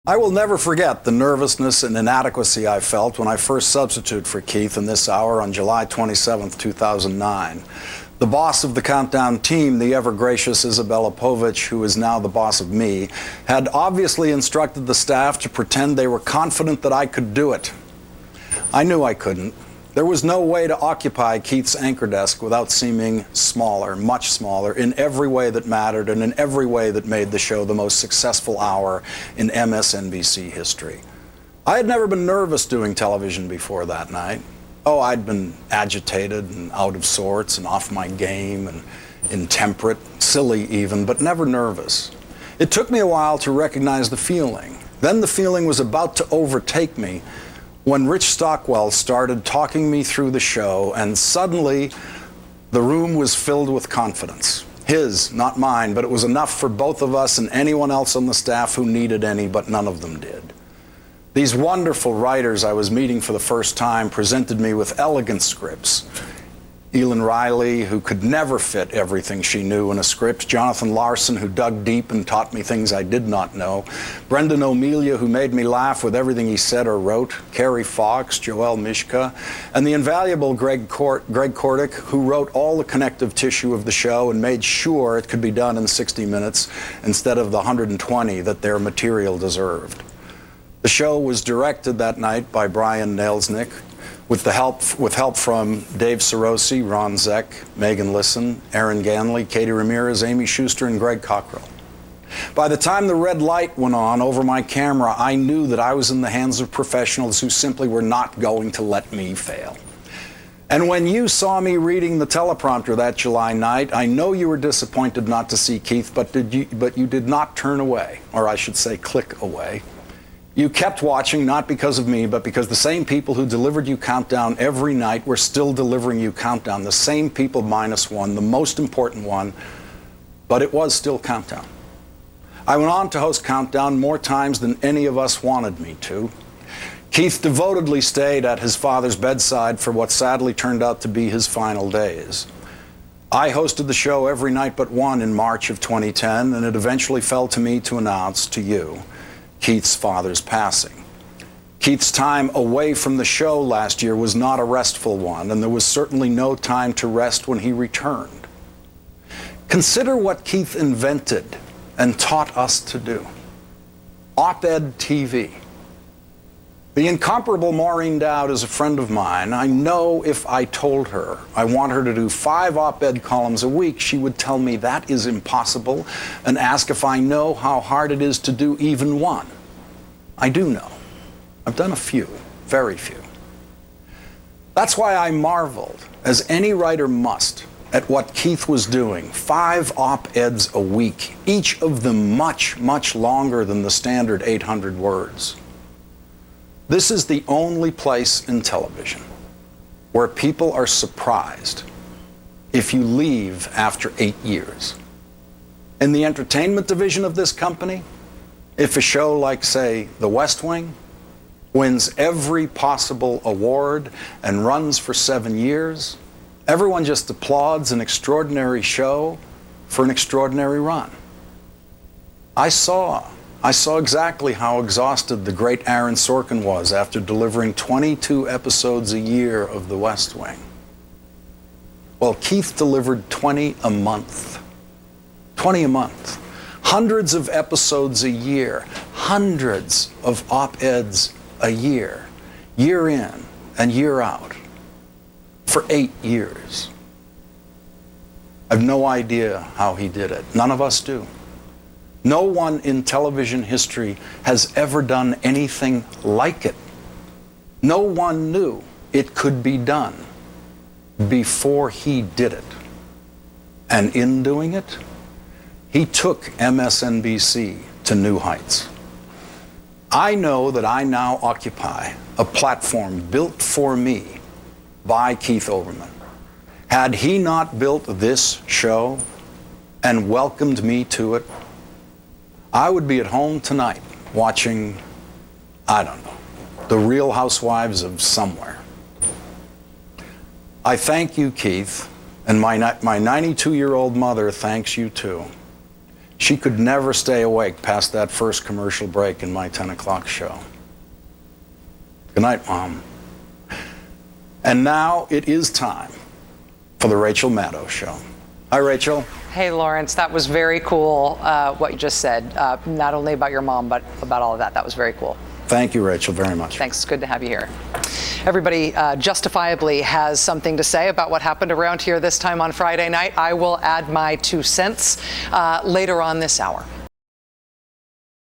I will never forget the nervousness and inadequacy I felt when I first substituted for Keith in this hour on July 27, 2009. The boss of the Countdown team, the ever-gracious Isabella Povich, who is now the boss of me, had obviously instructed the staff to pretend they were confident that I could do it. I knew I couldn't. There was no way to occupy Keith's anchor desk without seeming smaller, much smaller, in every way that mattered and in every way that made the show the most successful hour in MSNBC history. I had never been nervous doing television before that night. Oh, I'd been agitated and out of sorts and off my game and intemperate, silly even, but never nervous. It took me a while to recognize the feeling. Then the feeling was about to overtake me when Rich Stockwell started talking me through the show, and suddenly the room was filled with confidence. His, not mine, but it was enough for both of us and anyone else on the staff who needed any, but none of them did. These wonderful writers I was meeting for the first time presented me with elegant scripts. Elin Riley, who could never fit everything she knew in a script. Jonathan Larson, who dug deep and taught me things I did not know. Brendan O'Melia, who made me laugh with everything he said or wrote. Carrie Fox, Joel Mishka, and the invaluable Greg Kordick, who wrote all the connective tissue of the show and made sure it could be done in 60 minutes instead of the 120 that their material deserved. The show was directed that night by Brian Nailsnick, with help from Dave Sarosi, Ron Zeck, Megan Lisson, Aaron Ganley, Katie Ramirez, Amy Schuster, and Greg Cockrell. By the time the red light went on over my camera, I knew that I was in the hands of professionals who simply were not going to let me fail. And when you saw me reading the teleprompter that July night, I know you were disappointed not to see Keith, but you did not turn away, or I should say click away. You kept watching, not because of me, but because the same people who delivered you Countdown every night were still delivering you Countdown. The same people minus one, the most important one, but it was still Countdown. I went on to host Countdown more times than any of us wanted me to. Keith devotedly stayed at his father's bedside for what sadly turned out to be his final days. I hosted the show every night but one in March of 2010, and it eventually fell to me to announce to you Keith's father's passing. Keith's time away from the show last year was not a restful one, and there was certainly no time to rest when he returned. Consider what Keith invented and taught us to do. Op-ed TV. The incomparable Maureen Dowd is a friend of mine. I know if I told her I want her to do 5 op-ed columns a week, she would tell me that is impossible and ask if I know how hard it is to do even one. I do know. I've done a few, very few. That's why I marveled, as any writer must, at what Keith was doing. 5 op-eds a week, each of them much, much longer than the standard 800 words. This is the only place in television where people are surprised if you leave after 8 years. In the entertainment division of this company, if a show like, say, The West Wing wins every possible award and runs for 7 years, everyone just applauds an extraordinary show for an extraordinary run. I saw exactly how exhausted the great Aaron Sorkin was after delivering 22 episodes a year of The West Wing. Well, Keith delivered 20 a month. 20 a month. Hundreds of episodes a year. Hundreds of op-eds a year. Year in and year out. For 8 years. I've no idea how he did it. None of us do. No one in television history has ever done anything like it. No one knew it could be done before he did it. And in doing it, he took MSNBC to new heights. I know that I now occupy a platform built for me by Keith Olbermann. Had he not built this show and welcomed me to it, I would be at home tonight watching, I don't know, The Real Housewives of somewhere. I thank you, Keith, and my 92-year-old mother thanks you too. She could never stay awake past that first commercial break in my 10 o'clock show. Good night, Mom. And now it is time for the Rachel Maddow Show. Hi, Rachel. Hey, Lawrence, that was very cool, what you just said, not only about your mom, but about all of that. That was very cool. Thank you, Rachel, very much. Thanks. It's good to have you here. Everybody justifiably has something to say about what happened around here this time on Friday night. I will add my 2 cents later on this hour.